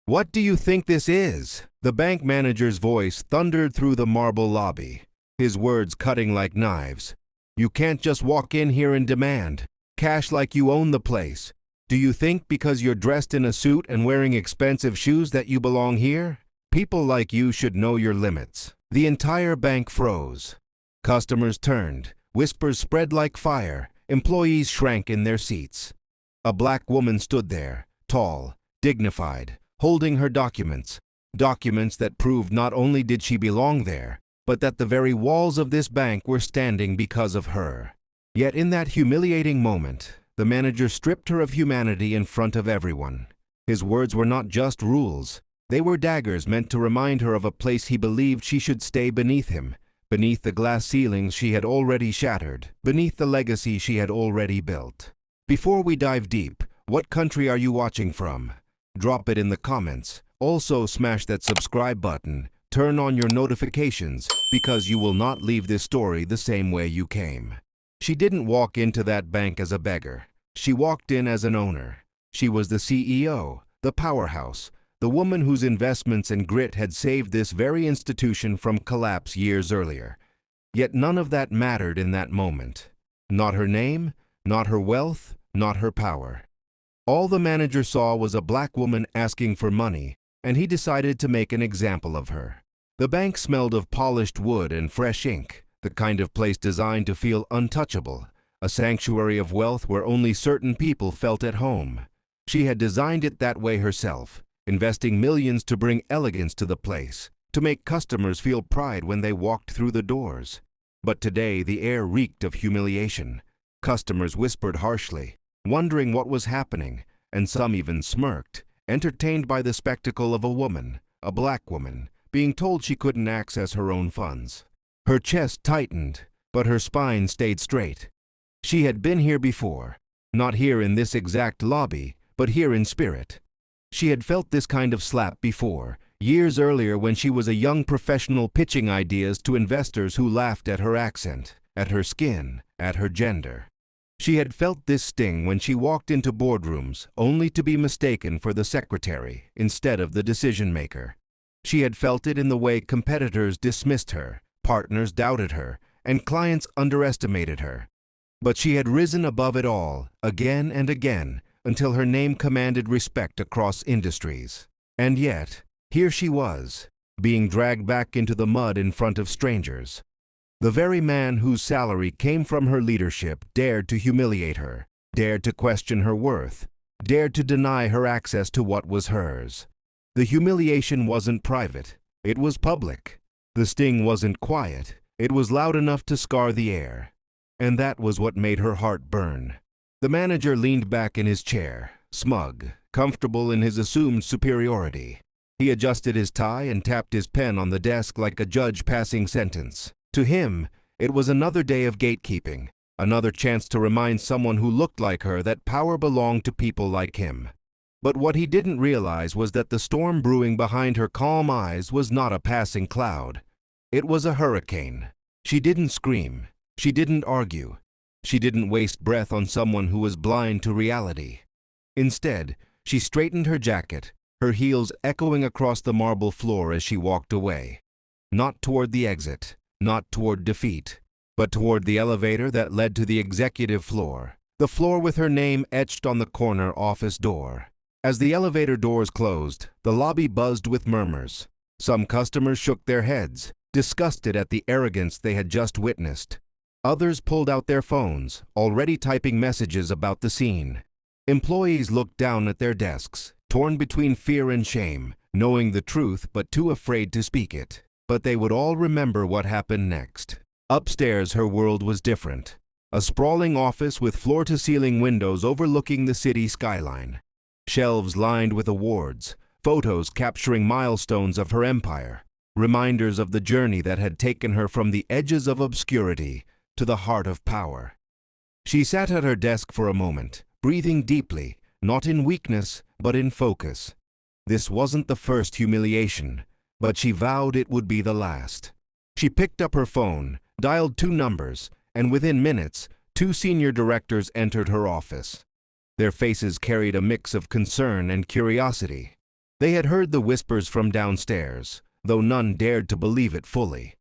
"What do you think this is?" The bank manager's voice thundered through the marble lobby, his words cutting like knives. "You can't just walk in here and demand cash like you own the place. Do you think because you're dressed in a suit and wearing expensive shoes that you belong here? People like you should know your limits." The entire bank froze. Customers turned, whispers spread like fire, employees shrank in their seats. A black woman stood there, tall, dignified, holding her documents that proved not only did she belong there, but that the very walls of this bank were standing because of her. Yet in that humiliating moment, the manager stripped her of humanity in front of everyone. His words were not just rules. They were daggers meant to remind her of a place he believed she should stay beneath him, beneath the glass ceilings she had already shattered, beneath the legacy she had already built. Before we dive deep, what country are you watching from? Drop it in the comments. Also smash that subscribe button, turn on your notifications, because you will not leave this story the same way you came. She didn't walk into that bank as a beggar. She walked in as an owner. She was the CEO, the powerhouse, the woman whose investments and grit had saved this very institution from collapse years earlier. Yet none of that mattered in that moment. Not her name, not her wealth, not her power. All the manager saw was a black woman asking for money, and he decided to make an example of her. The bank smelled of polished wood and fresh ink, the kind of place designed to feel untouchable, a sanctuary of wealth where only certain people felt at home. She had designed it that way herself, investing millions to bring elegance to the place, to make customers feel pride when they walked through the doors. But today the air reeked of humiliation. Customers whispered harshly, wondering what was happening, and some even smirked, entertained by the spectacle of a woman, a black woman, being told she couldn't access her own funds. Her chest tightened, but her spine stayed straight. She had been here before, not here in this exact lobby, but here in spirit. She had felt this kind of slap before, years earlier when she was a young professional pitching ideas to investors who laughed at her accent, at her skin, at her gender. She had felt this sting when she walked into boardrooms only to be mistaken for the secretary instead of the decision-maker. She had felt it in the way competitors dismissed her, partners doubted her, and clients underestimated her. But she had risen above it all, again and again, until her name commanded respect across industries. And yet, here she was, being dragged back into the mud in front of strangers. The very man whose salary came from her leadership dared to humiliate her, dared to question her worth, dared to deny her access to what was hers. The humiliation wasn't private, it was public. The sting wasn't quiet, it was loud enough to scar the air. And that was what made her heart burn. The manager leaned back in his chair, smug, comfortable in his assumed superiority. He adjusted his tie and tapped his pen on the desk like a judge passing sentence. To him, it was another day of gatekeeping, another chance to remind someone who looked like her that power belonged to people like him. But what he didn't realize was that the storm brewing behind her calm eyes was not a passing cloud. It was a hurricane. She didn't scream. She didn't argue. She didn't waste breath on someone who was blind to reality. Instead, she straightened her jacket, her heels echoing across the marble floor as she walked away. Not toward the exit, not toward defeat, but toward the elevator that led to the executive floor, the floor with her name etched on the corner office door. As the elevator doors closed, the lobby buzzed with murmurs. Some customers shook their heads, disgusted at the arrogance they had just witnessed. Others pulled out their phones, already typing messages about the scene. Employees looked down at their desks, torn between fear and shame, knowing the truth but too afraid to speak it. But they would all remember what happened next. Upstairs, her world was different. A sprawling office with floor-to-ceiling windows overlooking the city skyline. Shelves lined with awards, photos capturing milestones of her empire, reminders of the journey that had taken her from the edges of obscurity to the heart of power. She sat at her desk for a moment, breathing deeply, not in weakness, but in focus. This wasn't the first humiliation, but she vowed it would be the last. She picked up her phone, dialed 2 numbers, and within minutes, 2 senior directors entered her office. Their faces carried a mix of concern and curiosity. They had heard the whispers from downstairs, though none dared to believe it fully.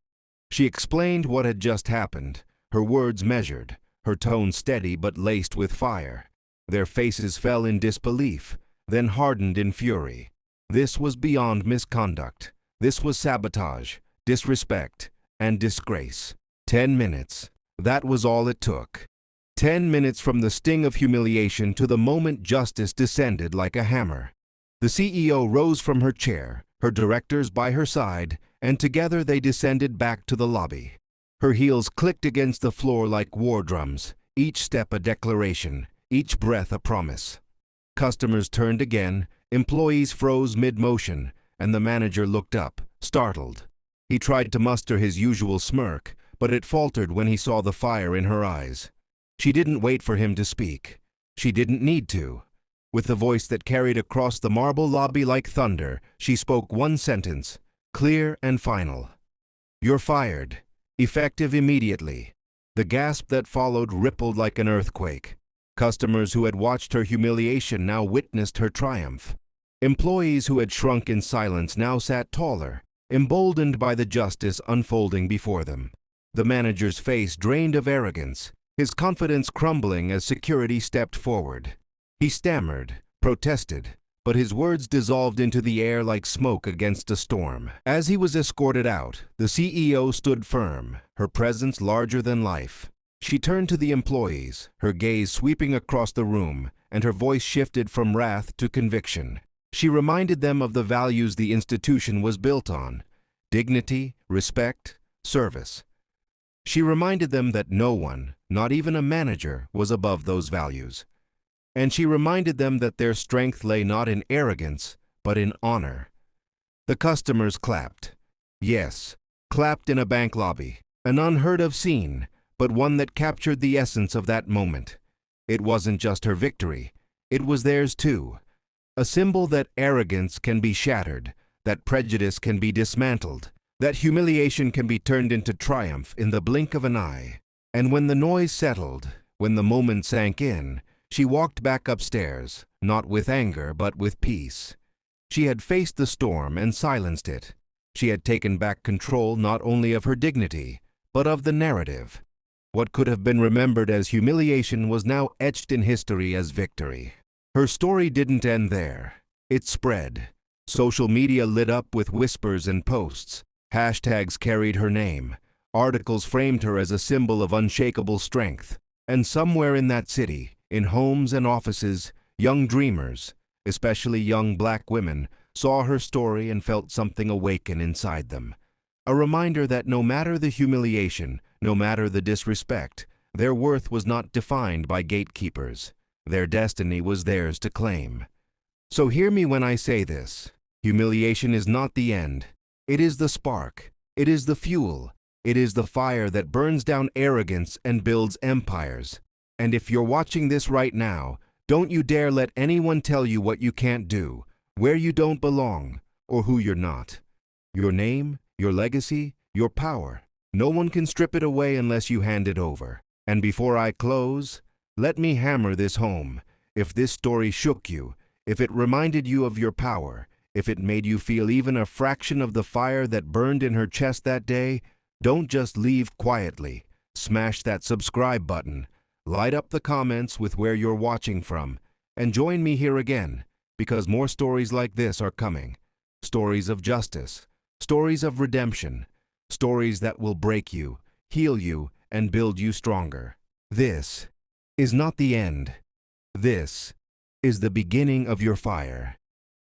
She explained what had just happened, her words measured, her tone steady but laced with fire. Their faces fell in disbelief, then hardened in fury. This was beyond misconduct. This was sabotage, disrespect, and disgrace. 10 minutes. That was all it took. 10 minutes from the sting of humiliation to the moment justice descended like a hammer. The CEO rose from her chair, her directors by her side, and together they descended back to the lobby. Her heels clicked against the floor like war drums, each step a declaration, each breath a promise. Customers turned again, employees froze mid-motion, and the manager looked up, startled. He tried to muster his usual smirk, but it faltered when he saw the fire in her eyes. She didn't wait for him to speak. She didn't need to. With a voice that carried across the marble lobby like thunder, she spoke one sentence, clear and final. "You're fired. Effective immediately." The gasp that followed rippled like an earthquake. Customers who had watched her humiliation now witnessed her triumph. Employees who had shrunk in silence now sat taller, emboldened by the justice unfolding before them. The manager's face drained of arrogance, his confidence crumbling as security stepped forward. He stammered, protested, but his words dissolved into the air like smoke against a storm. As he was escorted out, the CEO stood firm, her presence larger than life. She turned to the employees, her gaze sweeping across the room, and her voice shifted from wrath to conviction. She reminded them of the values the institution was built on: dignity, respect, service. She reminded them that no one, not even a manager, was above those values. And she reminded them that their strength lay not in arrogance, but in honor. The customers clapped. Yes, clapped in a bank lobby, an unheard-of scene, but one that captured the essence of that moment. It wasn't just her victory, it was theirs too. A symbol that arrogance can be shattered, that prejudice can be dismantled, that humiliation can be turned into triumph in the blink of an eye. And when the noise settled, when the moment sank in, she walked back upstairs, not with anger but with peace. She had faced the storm and silenced it. She had taken back control not only of her dignity, but of the narrative. What could have been remembered as humiliation was now etched in history as victory. Her story didn't end there. It spread. Social media lit up with whispers and posts. Hashtags carried her name. Articles framed her as a symbol of unshakable strength. And somewhere in that city, in homes and offices, young dreamers, especially young black women, saw her story and felt something awaken inside them. A reminder that no matter the humiliation, no matter the disrespect, their worth was not defined by gatekeepers. Their destiny was theirs to claim. So hear me when I say this. Humiliation is not the end. It is the spark. It is the fuel. It is the fire that burns down arrogance and builds empires. And if you're watching this right now, don't you dare let anyone tell you what you can't do, where you don't belong, or who you're not. Your name, your legacy, your power. No one can strip it away unless you hand it over. And before I close, let me hammer this home. If this story shook you, if it reminded you of your power, if it made you feel even a fraction of the fire that burned in her chest that day, don't just leave quietly. Smash that subscribe button. Light up the comments with where you're watching from. And join me here again, because more stories like this are coming. Stories of justice. Stories of redemption. Stories that will break you, heal you, and build you stronger. This is not the end. This is the beginning of your fire.